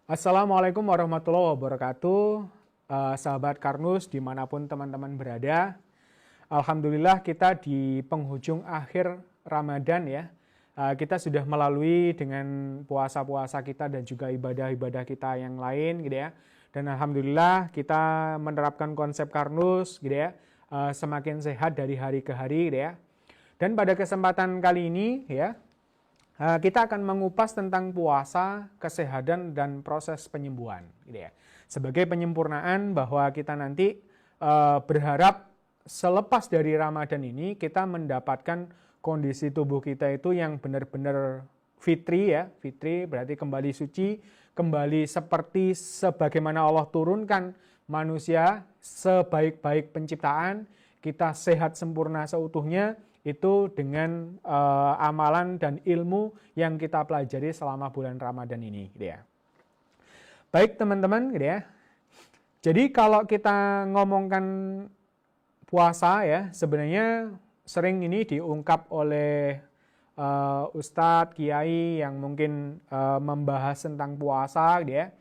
Assalamualaikum warahmatullahi wabarakatuh, sahabat Karnus dimanapun teman-teman berada. Alhamdulillah kita di penghujung akhir Ramadan ya. Kita sudah melalui dengan puasa-puasa kita dan juga ibadah-ibadah kita yang lain gitu ya. Dan Alhamdulillah kita menerapkan konsep Karnus gitu ya, semakin sehat dari hari ke hari gitu ya. Dan pada kesempatan kali ini ya, kita akan mengupas tentang puasa, kesehatan, dan proses penyembuhan. Gitu ya. Sebagai penyempurnaan bahwa kita nanti berharap selepas dari Ramadan ini kita mendapatkan kondisi tubuh kita itu yang benar-benar fitri ya. Fitri berarti kembali suci, kembali seperti sebagaimana Allah turunkan manusia sebaik-baik penciptaan, kita sehat sempurna seutuhnya, itu dengan amalan dan ilmu yang kita pelajari selama bulan Ramadan ini gitu ya. Baik teman-teman gitu ya. Jadi kalau kita ngomongkan puasa ya, sebenarnya sering ini diungkap oleh ustadz, kiai yang mungkin membahas tentang puasa gitu ya.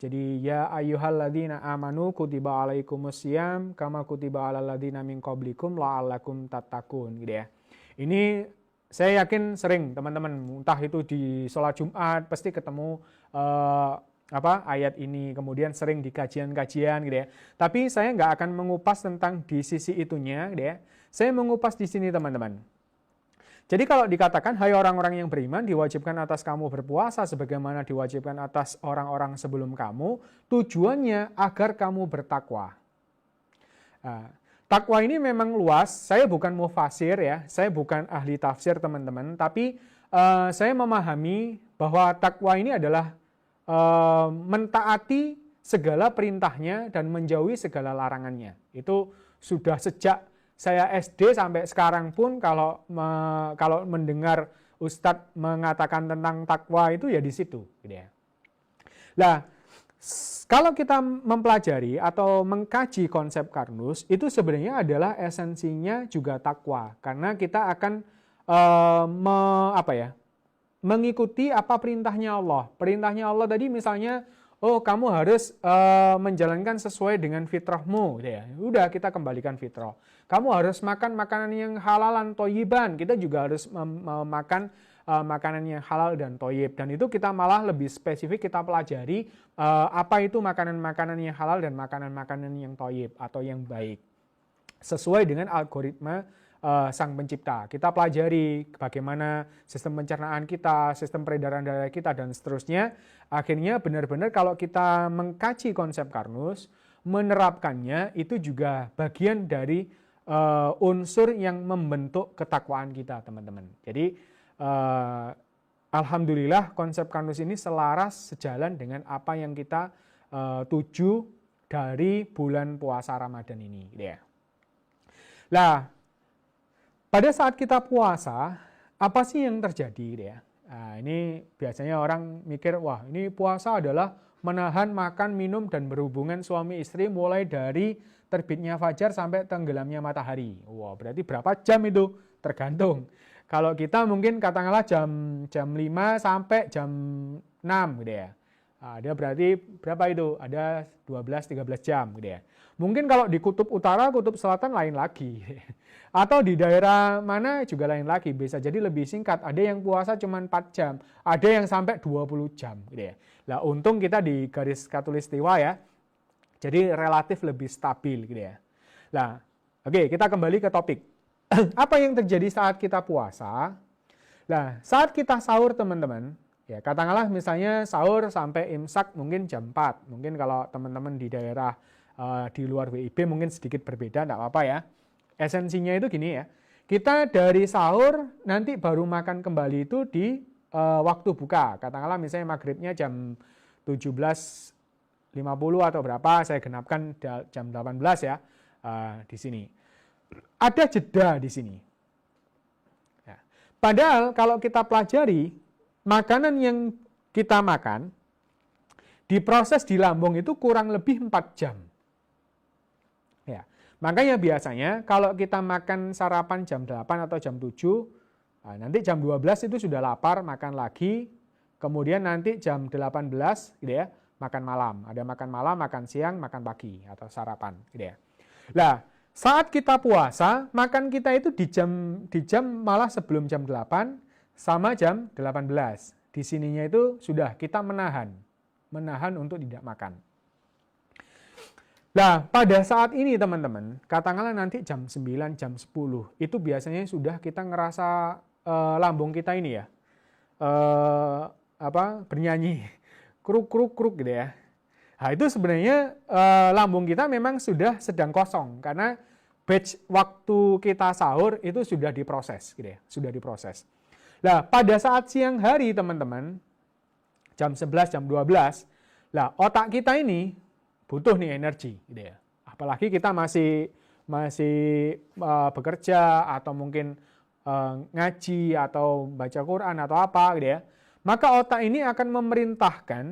Jadi ya ayyuhalladzina amanu kutiba alaikumusiyam kama kutiba alal ladzina min qablikum la'allakum tattaqun gitu ya. Ini saya yakin sering teman-teman, entah itu di sholat Jumat pasti ketemu ayat ini, kemudian sering di kajian-kajian gitu ya. Tapi saya nggak akan mengupas tentang di sisi itunya gitu ya. Saya mengupas di sini teman-teman. Jadi kalau dikatakan, hai orang-orang yang beriman, diwajibkan atas kamu berpuasa sebagaimana diwajibkan atas orang-orang sebelum kamu, tujuannya agar kamu bertakwa. Takwa ini memang luas, saya bukan mufasir ya, saya bukan ahli tafsir teman-teman, tapi saya memahami bahwa takwa ini adalah mentaati segala perintahnya dan menjauhi segala larangannya. Itu sudah sejak saya SD sampai sekarang pun kalau mendengar Ustadz mengatakan tentang takwa itu ya di situ gitu ya. Nah, kalau kita mempelajari atau mengkaji konsep Karnus, itu sebenarnya adalah esensinya juga takwa, karena kita akan mengikuti apa perintahnya Allah. Perintahnya Allah tadi misalnya, oh kamu harus menjalankan sesuai dengan fitrahmu, ya. Udah kita kembalikan fitrah. Kamu harus makan makanan yang halalan toyiban. Kita juga harus makan makanan yang halal dan toyib. Dan itu kita malah lebih spesifik kita pelajari apa itu makanan-makanan yang halal dan makanan-makanan yang toyib atau yang baik. Sesuai dengan algoritma Sang Pencipta. Kita pelajari bagaimana sistem pencernaan kita, sistem peredaran darah kita, dan seterusnya. Akhirnya benar-benar kalau kita mengkaji konsep Karnus, menerapkannya itu juga bagian dari unsur yang membentuk ketakwaan kita, teman-teman. Jadi, alhamdulillah konsep Karnus ini selaras sejalan dengan apa yang kita tuju dari bulan puasa Ramadan ini. Ya. Nah, pada saat kita puasa, apa sih yang terjadi ya? Nah, ini biasanya orang mikir, wah ini puasa adalah menahan makan, minum, dan berhubungan suami istri mulai dari terbitnya fajar sampai tenggelamnya matahari. Wah, berarti berapa jam itu? Tergantung. Kalau kita mungkin katakanlah jam 5 sampai jam 6 gitu ya. Ada berarti berapa itu? Ada 12-13 jam gitu ya. Mungkin kalau di kutub utara, kutub selatan lain lagi. Atau di daerah mana juga lain lagi. Bisa jadi lebih singkat. Ada yang puasa cuma 4 jam. Ada yang sampai 20 jam gitu ya. Nah, untung kita di garis khatulistiwa ya. Jadi relatif lebih stabil gitu ya. Nah, oke, kita kembali ke topik. Apa yang terjadi saat kita puasa? Nah, saat kita sahur teman-teman, ya, katakanlah misalnya sahur sampai imsak mungkin jam 4. Mungkin kalau teman-teman di daerah di luar WIB mungkin sedikit berbeda, enggak apa-apa ya. Esensinya itu gini ya. Kita dari sahur nanti baru makan kembali itu di waktu buka. Katakanlah misalnya maghribnya jam 17.50 atau berapa, saya genapkan jam 18 ya di sini. Ada jeda di sini. Ya. Padahal kalau kita pelajari makanan yang kita makan diproses di lambung itu kurang lebih 4 jam. Ya. Makanya biasanya kalau kita makan sarapan jam 8 atau jam 7, nanti jam 12 itu sudah lapar, makan lagi. kemudian nanti jam 18 gitu ya, makan malam. Ada makan malam, makan siang, makan pagi atau sarapan gitu ya. Nah, saat kita puasa, makan kita itu di jam malah sebelum jam 8 sama jam 18. Di sininya itu sudah kita menahan untuk tidak makan. Nah, pada saat ini teman-teman, katakanlah nanti jam 9, jam 10, itu biasanya sudah kita ngerasa lambung kita ini ya, bernyanyi, kruk-kruk-kruk gitu ya. Nah, itu sebenarnya lambung kita memang sudah sedang kosong, karena batch waktu kita sahur itu sudah diproses gitu ya, sudah diproses. Nah, pada saat siang hari teman-teman, jam 11, jam 12, lah otak kita ini butuh nih energi gitu ya. Apalagi kita masih bekerja atau mungkin ngaji atau baca Quran atau apa gitu ya. Maka otak ini akan memerintahkan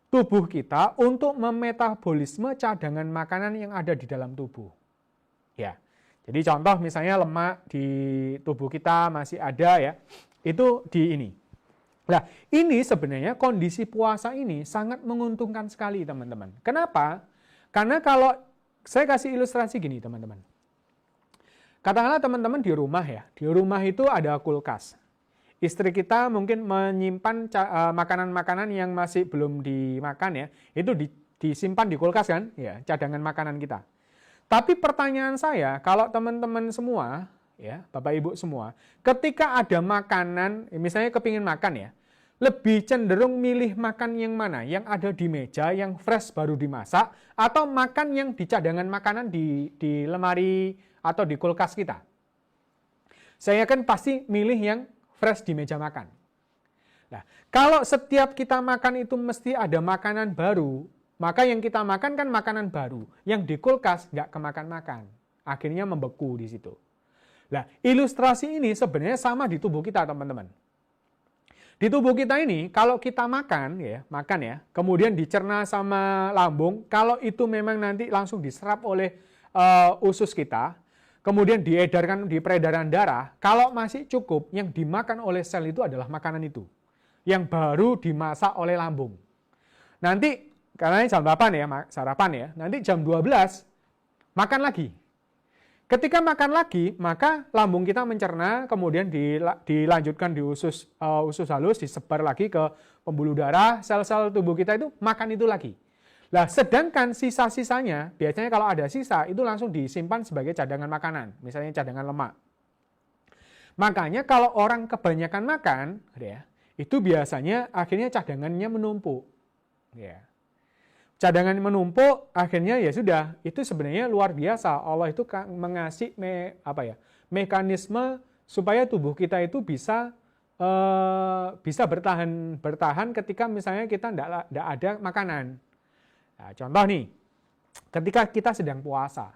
tubuh kita untuk memetabolisme cadangan makanan yang ada di dalam tubuh. Ya. Jadi contoh misalnya lemak di tubuh kita masih ada ya. Itu di ini. Nah, ini sebenarnya kondisi puasa ini sangat menguntungkan sekali, teman-teman. Kenapa? Karena kalau saya kasih ilustrasi gini, teman-teman. Katakanlah teman-teman di rumah ya, di rumah itu ada kulkas. Istri kita mungkin menyimpan makanan-makanan yang masih belum dimakan ya, itu disimpan di kulkas kan, ya, cadangan makanan kita. Tapi pertanyaan saya, kalau teman-teman semua, ya, Bapak Ibu semua, ketika ada makanan, misalnya kepingin makan ya, lebih cenderung milih makan yang mana? Yang ada di meja, yang fresh baru dimasak, atau makan yang di cadangan makanan di lemari atau di kulkas kita? Saya kan pasti milih yang fresh di meja makan. Nah, kalau setiap kita makan itu mesti ada makanan baru, maka yang kita makan kan makanan baru. Yang di kulkas nggak kemakan-makan. Akhirnya membeku di situ. Nah, ilustrasi ini sebenarnya sama di tubuh kita, teman-teman. Di tubuh kita ini, kalau kita makan ya, kemudian dicerna sama lambung, kalau itu memang nanti langsung diserap oleh usus kita, kemudian diedarkan di peredaran darah, kalau masih cukup, yang dimakan oleh sel itu adalah makanan itu, yang baru dimasak oleh lambung. Nanti, karena jam 8 ya, sarapan ya, nanti jam 12, makan lagi. Ketika makan lagi, maka lambung kita mencerna, kemudian dilanjutkan di usus halus, disebar lagi ke pembuluh darah, sel-sel tubuh kita itu makan itu lagi. Nah, sedangkan sisa-sisanya, biasanya kalau ada sisa, itu langsung disimpan sebagai cadangan makanan, misalnya cadangan lemak. Makanya kalau orang kebanyakan makan, ya, itu biasanya akhirnya cadangannya menumpuk. Ya. Cadangan menumpuk, akhirnya ya sudah, itu sebenarnya luar biasa. Allah itu mengasih mekanisme supaya tubuh kita itu bisa bertahan ketika misalnya kita tidak ada makanan. Nah, contoh nih, ketika kita sedang puasa,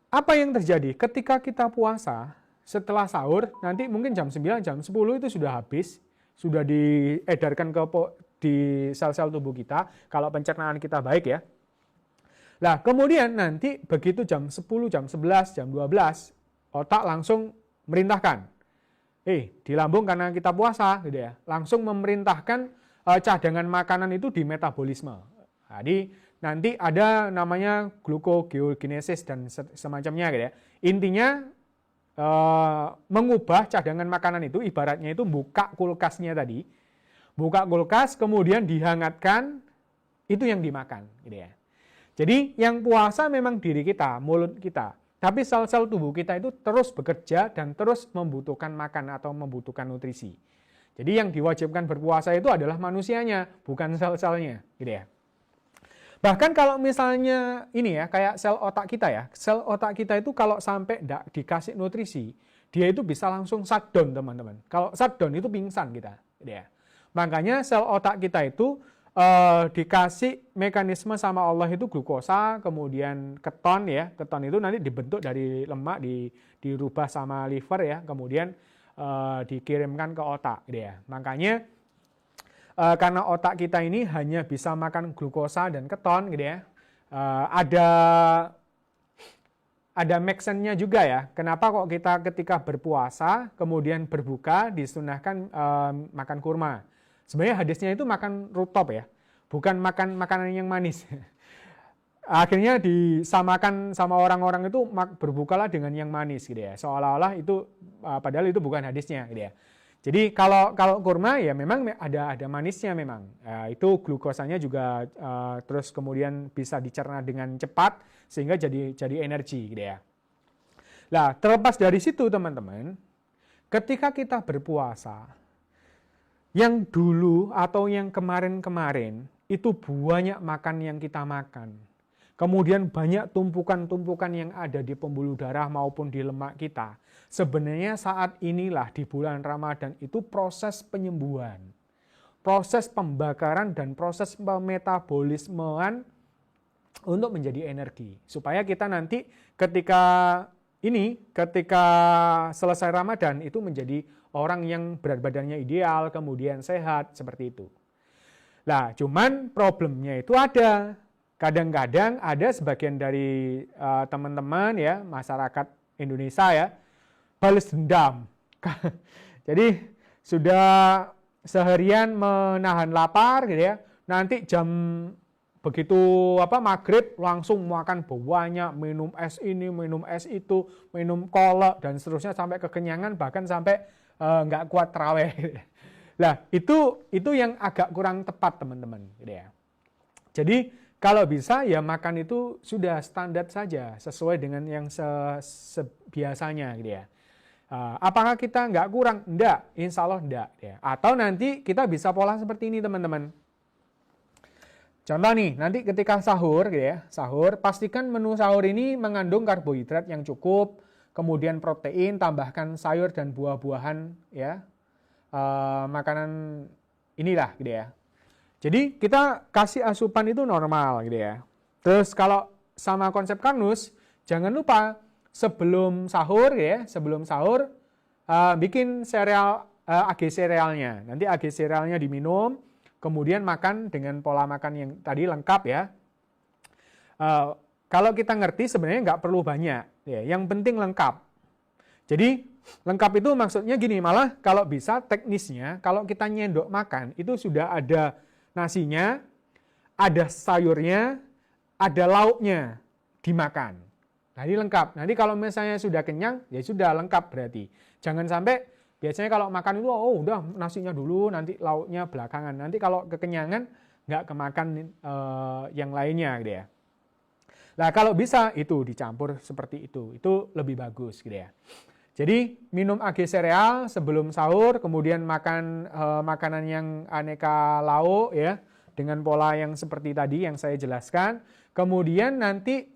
apa yang terjadi? Ketika kita puasa, setelah sahur, nanti mungkin jam 9, jam 10 itu sudah habis, sudah diedarkan di sel-sel tubuh kita, kalau pencernaan kita baik ya. Nah, kemudian nanti begitu jam 10, jam 11, jam 12, otak langsung merintahkan. Di lambung karena kita puasa, gitu ya, langsung memerintahkan cadangan makanan itu di metabolisme. Jadi nanti ada namanya glucogeogenesis dan semacamnya gitu ya. Intinya mengubah cadangan makanan itu, ibaratnya itu buka kulkasnya tadi. Buka kulkas, kemudian dihangatkan, itu yang dimakan. Gitu ya. Jadi yang puasa memang diri kita, mulut kita. Tapi sel-sel tubuh kita itu terus bekerja dan terus membutuhkan makan atau membutuhkan nutrisi. Jadi yang diwajibkan berpuasa itu adalah manusianya, bukan sel-selnya. Gitu ya. Bahkan kalau misalnya ini ya, kayak sel otak kita ya. Sel otak kita itu kalau sampai tidak dikasih nutrisi, dia itu bisa langsung shutdown, teman-teman. Kalau shutdown itu pingsan kita. Gitu ya. Makanya sel otak kita itu dikasih mekanisme sama Allah itu glukosa, kemudian keton ya. Keton itu nanti dibentuk dari lemak, dirubah sama liver ya, kemudian dikirimkan ke otak gitu ya. Makanya karena otak kita ini hanya bisa makan glukosa dan keton gitu ya. Ada make sense-nya juga ya. Kenapa kok kita ketika berpuasa kemudian berbuka disunahkan makan kurma? Sebenarnya hadisnya itu makan rutop ya, bukan makan makanan yang manis. Akhirnya disamakan sama orang-orang itu berbukalah dengan yang manis gitu ya. Seolah-olah itu padahal itu bukan hadisnya gitu ya. Jadi kalau kurma ya memang ada manisnya memang. Itu glukosanya juga terus kemudian bisa dicerna dengan cepat sehingga jadi energi gitu ya. Nah, terlepas dari situ teman-teman, ketika kita berpuasa, yang dulu atau yang kemarin-kemarin itu banyak makan yang kita makan. Kemudian banyak tumpukan-tumpukan yang ada di pembuluh darah maupun di lemak kita. Sebenarnya saat inilah di bulan Ramadan itu proses penyembuhan. Proses pembakaran dan proses metabolismean untuk menjadi energi. Supaya kita nanti ketika selesai Ramadan itu menjadi orang yang berat badannya ideal, kemudian sehat, seperti itu. Nah, cuman problemnya itu ada. Kadang-kadang ada sebagian dari teman-teman ya, masyarakat Indonesia ya, balas dendam. Jadi sudah seharian menahan lapar gitu ya, nanti jam begitu maghrib langsung makan banyak, minum es ini, minum es itu, minum kolak dan seterusnya sampai kekenyangan, bahkan sampai nggak kuat taraweh. Nah, itu yang agak kurang tepat teman-teman gitu ya. Jadi kalau bisa ya makan itu sudah standar saja sesuai dengan yang biasanya gitu ya. Apakah kita nggak kurang? Enggak, insya Allah enggak ya. Atau nanti kita bisa pola seperti ini teman-teman. Contoh nih, nanti ketika sahur gitu ya, sahur pastikan menu sahur ini mengandung karbohidrat yang cukup, kemudian protein, tambahkan sayur dan buah-buahan ya. Makanan inilah gitu ya. Jadi kita kasih asupan itu normal gitu ya. Terus kalau sama konsep Karnus, jangan lupa sebelum sahur ya, bikin sereal AG serealnya. Nanti AG serealnya diminum, kemudian makan dengan pola makan yang tadi lengkap ya. Kalau kita ngerti sebenarnya nggak perlu banyak, ya. Yang penting lengkap. Jadi lengkap itu maksudnya gini, malah kalau bisa teknisnya, kalau kita nyendok makan itu sudah ada nasinya, ada sayurnya, ada lauknya dimakan. Nah, ini lengkap. Nanti kalau misalnya sudah kenyang, ya sudah lengkap berarti. Jangan sampai biasanya kalau makan itu udah nasinya dulu, nanti lauknya belakangan. Nanti kalau kekenyangan nggak kemakan yang lainnya gitu ya. Nah, kalau bisa itu dicampur seperti itu lebih bagus gitu ya. Jadi minum AG sereal sebelum sahur, kemudian makan makanan yang aneka lauk ya, dengan pola yang seperti tadi yang saya jelaskan. Kemudian nanti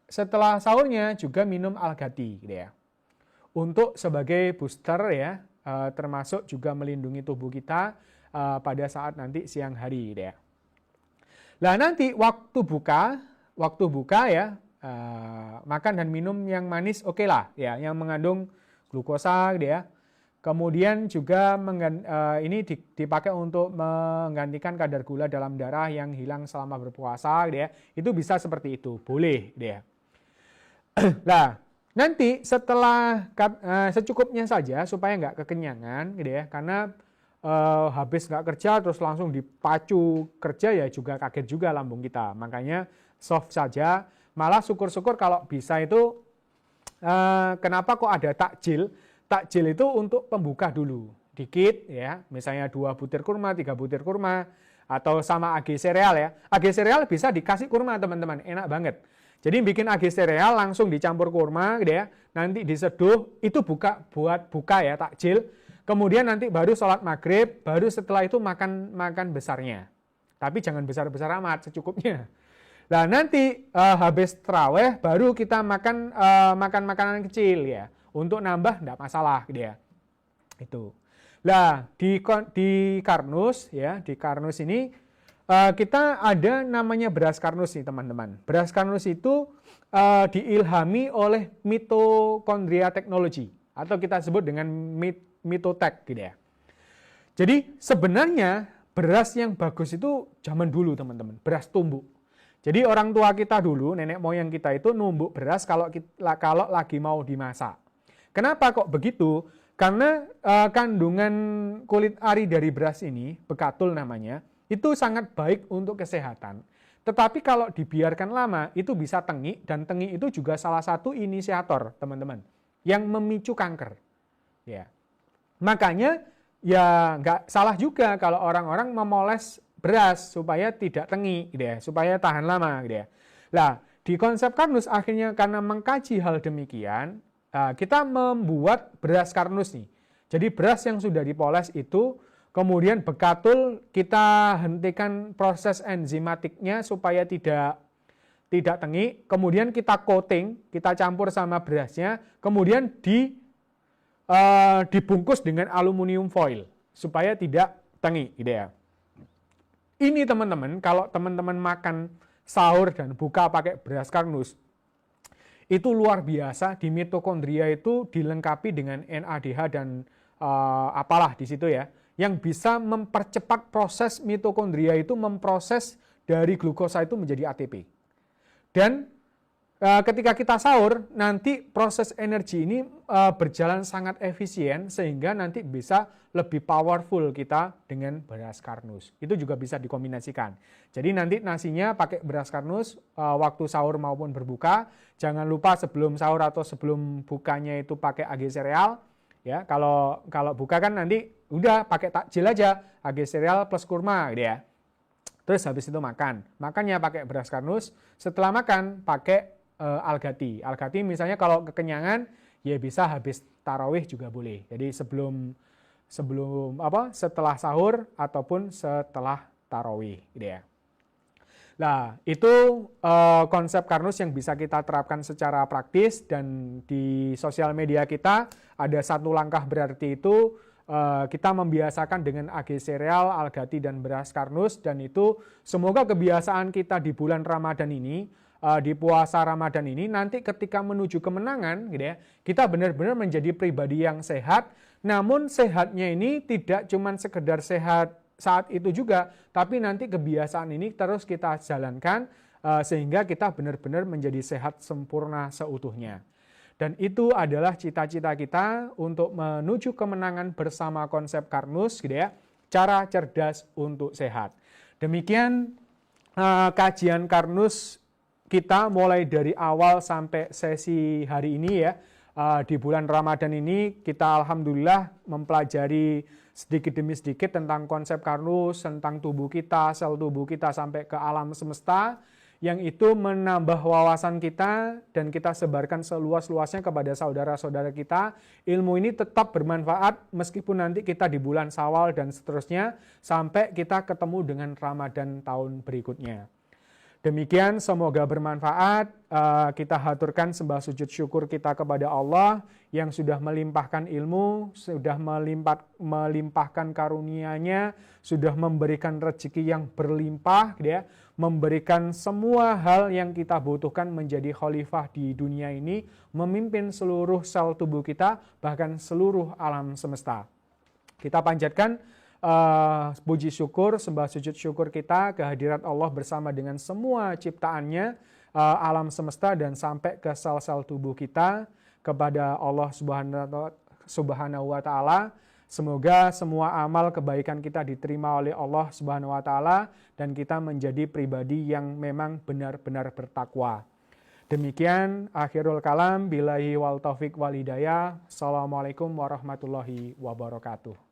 setelah sahurnya juga minum Al-Ghati gitu ya. Untuk sebagai booster ya, termasuk juga melindungi tubuh kita pada saat nanti siang hari gitu ya. Nah, nanti waktu buka ya, makan dan minum yang manis oke lah ya, yang mengandung glukosa gitu ya. Kemudian juga ini dipakai untuk menggantikan kadar gula dalam darah yang hilang selama berpuasa gitu ya. Itu bisa seperti itu, boleh gitu ya. Nah, nanti setelah secukupnya saja supaya nggak kekenyangan gitu ya. Karena habis nggak kerja terus langsung dipacu kerja ya juga kaget juga lambung kita. Makanya soft saja. Malah syukur-syukur kalau bisa itu kenapa kok ada takjil? Takjil itu untuk pembuka dulu, dikit ya, misalnya 2 butir kurma, 3 butir kurma, atau sama AG sereal ya. AG sereal bisa dikasih kurma teman-teman, enak banget. Jadi bikin AG sereal langsung dicampur kurma gitu ya, nanti diseduh, itu buat buka ya, takjil. Kemudian nanti baru sholat maghrib, baru setelah itu makan besarnya. Tapi jangan besar-besar amat, secukupnya. Nah nanti habis taraweh baru kita makan makanan kecil ya, untuk nambah enggak masalah gitu ya. Itu. Nah di Karnus ya, di Karnus ini kita ada namanya beras Karnus nih teman-teman. Beras Karnus itu diilhami oleh mitokondria teknologi atau kita sebut dengan mitotek gitu ya. Jadi sebenarnya beras yang bagus itu zaman dulu teman-teman, beras tumbuk. Jadi orang tua kita dulu, nenek moyang kita itu numbuk beras kalau lagi mau dimasak. Kenapa kok begitu? Karena kandungan kulit ari dari beras ini, bekatul namanya, itu sangat baik untuk kesehatan. Tetapi kalau dibiarkan lama, itu bisa tengi, dan tengi itu juga salah satu inisiator, teman-teman, yang memicu kanker. Ya. Makanya, ya nggak salah juga kalau orang-orang memoles beras supaya tidak tengi, gitu ya, supaya tahan lama. Gitu ya. Nah, di konsep Karnus akhirnya karena mengkaji hal demikian, kita membuat beras Karnus nih. Jadi beras yang sudah dipoles itu, kemudian bekatul kita hentikan proses enzimatiknya supaya tidak tengi, kemudian kita coating, kita campur sama berasnya, kemudian dibungkus dengan aluminium foil supaya tidak tengi, gitu ya. Ini teman-teman, kalau teman-teman makan sahur dan buka pakai beras Karnus, itu luar biasa. Di mitokondria itu dilengkapi dengan NADH dan apalah di situ ya, yang bisa mempercepat proses mitokondria itu memproses dari glukosa itu menjadi ATP. Dan ketika kita sahur, nanti proses energi ini berjalan sangat efisien sehingga nanti bisa lebih powerful kita dengan beras Karnus. Itu juga bisa dikombinasikan. Jadi nanti nasinya pakai beras Karnus waktu sahur maupun berbuka. Jangan lupa sebelum sahur atau sebelum bukanya itu pakai AG sereal. Ya, kalau buka kan nanti udah pakai takjil aja, AG sereal plus kurma gitu ya. Terus habis itu makan. Makannya pakai beras Karnus, setelah makan pakai algati. Algati misalnya kalau kekenyangan ya bisa habis tarawih juga boleh. Jadi setelah sahur ataupun setelah tarawih gitu ya. Nah, itu konsep Karnus yang bisa kita terapkan secara praktis, dan di sosial media kita ada satu langkah berarti itu kita membiasakan dengan AG sereal, algati, dan beras Karnus, dan itu semoga kebiasaan kita di bulan Ramadan ini, di puasa Ramadan ini, nanti ketika menuju kemenangan gitu ya, kita benar-benar menjadi pribadi yang sehat. Namun sehatnya ini tidak cuma sekedar sehat saat itu juga, tapi nanti kebiasaan ini terus kita jalankan sehingga kita benar-benar menjadi sehat sempurna seutuhnya. Dan itu adalah cita-cita kita untuk menuju kemenangan bersama konsep Karnus gitu ya, cara cerdas untuk sehat. Demikian kajian Karnus kita mulai dari awal sampai sesi hari ini ya. Di bulan Ramadan ini kita alhamdulillah mempelajari sedikit demi sedikit tentang konsep Karnus, tentang tubuh kita, sel tubuh kita sampai ke alam semesta, yang itu menambah wawasan kita dan kita sebarkan seluas-luasnya kepada saudara-saudara kita. Ilmu ini tetap bermanfaat meskipun nanti kita di bulan Syawal dan seterusnya sampai kita ketemu dengan Ramadan tahun berikutnya. Demikian, semoga bermanfaat. Kita haturkan sembah sujud syukur kita kepada Allah yang sudah melimpahkan ilmu, sudah melimpahkan karunia-Nya, sudah memberikan rezeki yang berlimpah, gitu ya, memberikan semua hal yang kita butuhkan menjadi khalifah di dunia ini, memimpin seluruh sel tubuh kita, bahkan seluruh alam semesta. Kita panjatkan puji syukur, sembah sujud syukur kita kehadirat Allah bersama dengan semua ciptaannya, alam semesta dan sampai ke sel-sel tubuh kita, kepada Allah Subhanahu wa Ta'ala. Semoga semua amal kebaikan kita diterima oleh Allah Subhanahu wa Ta'ala dan kita menjadi pribadi yang memang benar-benar bertakwa. Demikian akhirul kalam, billahi wal taufiq wal hidayah. Assalamualaikum warahmatullahi wabarakatuh.